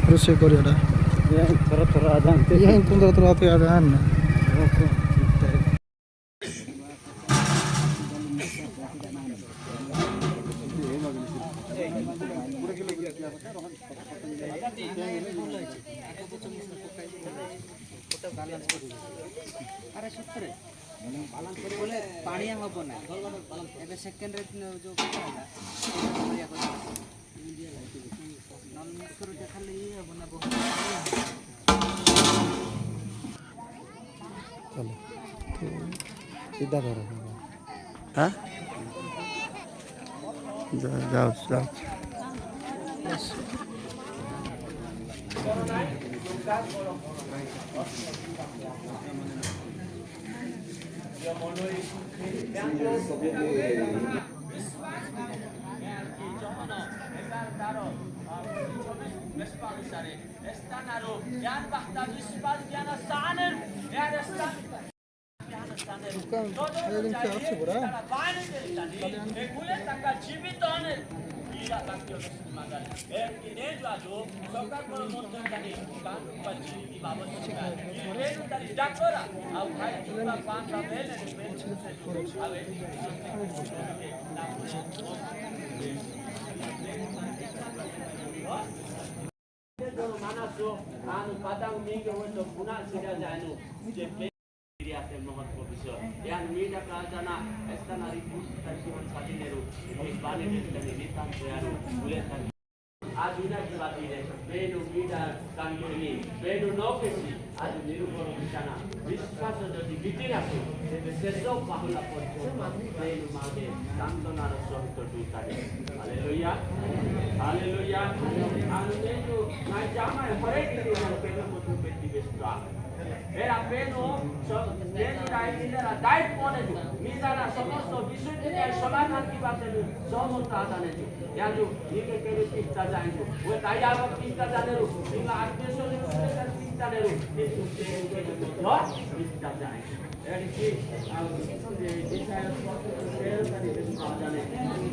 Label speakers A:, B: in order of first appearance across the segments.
A: ରୋଷେଇ କରିବାଟା
B: ଥର ଥର ଆଜାନ୍ତି
A: यहीं 15 आते आ जाए ना
C: अरे सत्तरे बालांस करी बोले पानी हम ना एबे सेकेंड रे जो नॉन मिक्स करू खाली ये हम ना बहुत
A: चलो
B: सीधा करो
A: हाँ जाओ जाओ
D: yang mida kerajana estana ribu stasiun sadineru bani destani nitan searu buletan aduna jilatire benu mida kangoni benu nokesi adu nirupor bisana বিশ্বাস যদি বিধি রাখে তবে সেসব বাহুলা পর্যন্ত benu mage santonar সহিত দুতারে হালেলুয়া হালেলুয়া আলুনেju নাই জামায় হরে কিছু পেলো মতো পেটি বেস্তা era peno dentro da ilha dai pone misa na সমস্ত বিষয়টি সমাধান কিভাবে সমস্যাটা নেই यानी ये के चिंता जाएंगे वो ताई आप चिंता जाने रो इनका आत्मसोले चिंता ने रो ये सुनते हैं जो चिंता जाएंगे यानी कि आप ये डिजायर शेयर करने के जाने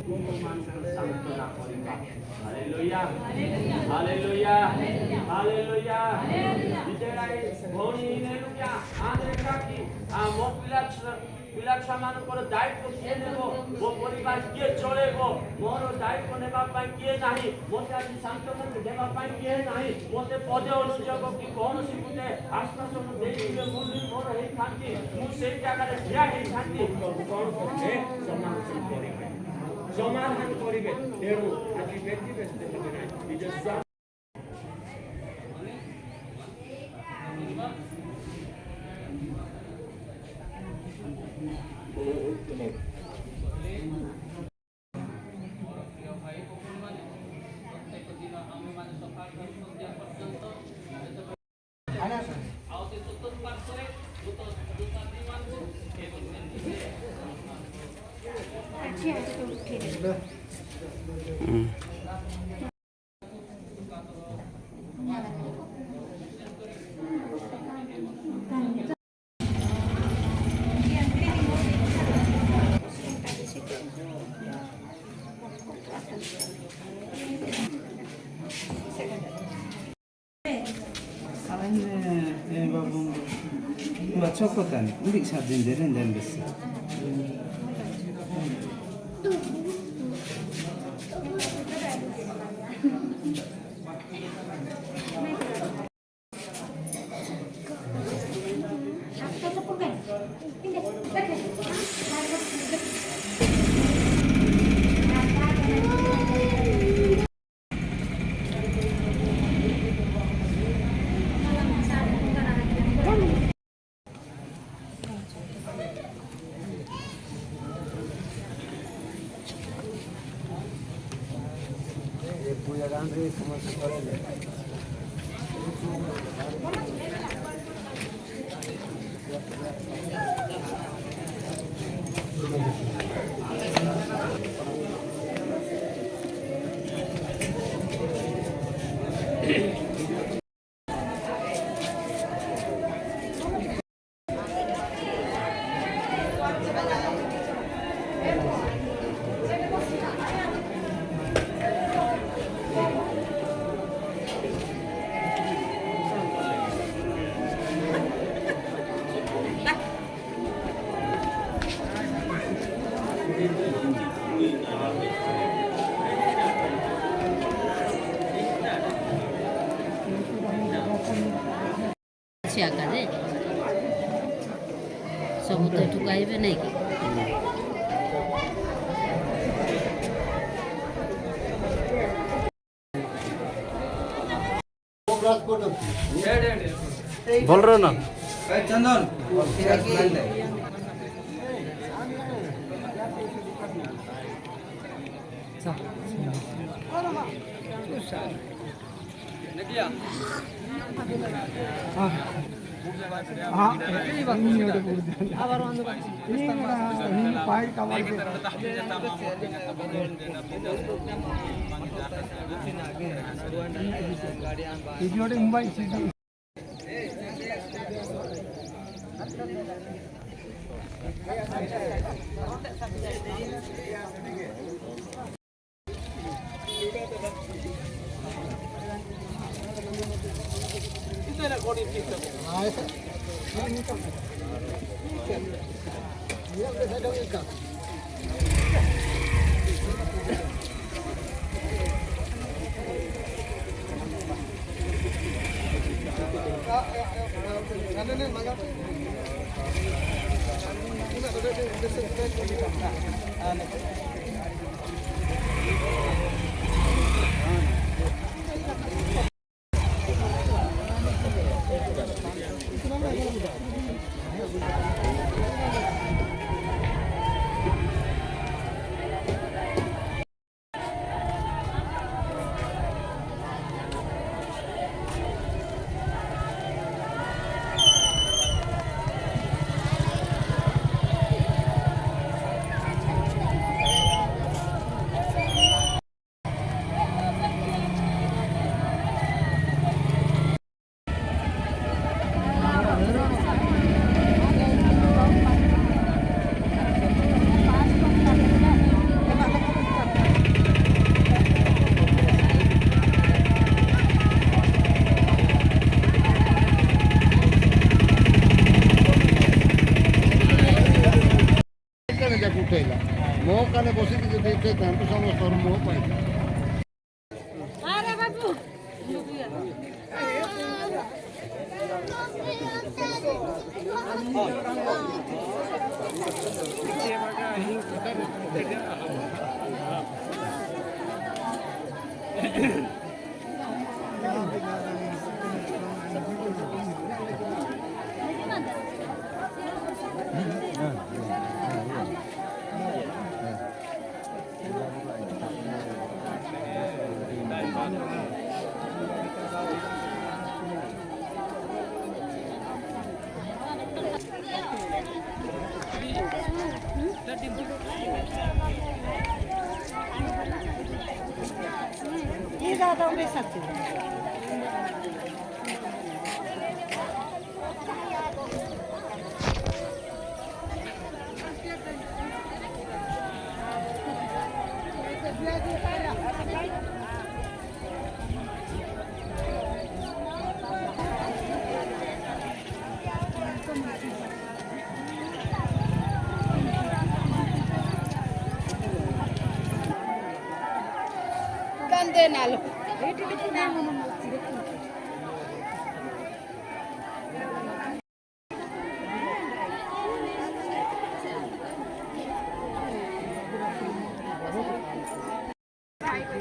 D: को मान कर सांत्वना करेगा हालेलुया हालेलुया हालेलुया विजय भौनी ने क्या आंध्र का की मोपिला पिलाक्षमान पर दायित्व किए नेबो वो परिवार किए चलेबो मोर दायित्व नेबा पाई किए नाही मोते आज सांत्वना देबा पाई किए नाही मोते पदे अनुयोग कि कोन सिकुते आश्वासन देइले मंदिर मोर हे थांती मु सेई जागा रे ठिया हे थांती कोन करे समाधान करिबे समाधान करिबे तेरो आज व्यक्ति व्यस्त होबे नाही निज
B: 쳤거든. 우리 사진 되는 데였어.
E: ଅଛି ଆକାରେ ସବୁ ତ ଏଠୁ ଗାଇବେ ନାଇଁ କି
A: ଭଲ ନା
B: ଚନ୍ଦନ
A: मुंबई ଉଠେଇଲା ମୋ କାନେ ବସିକି ଯଦି ଉଠେଇଥାନ୍ତୁ ସମସ୍ତଙ୍କର ମୁହଁ ପାଇଥାନ୍ତି
E: ये ज़्यादा उड़े सकते गंदे नालो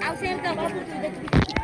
E: ଆଉ ସେମିତି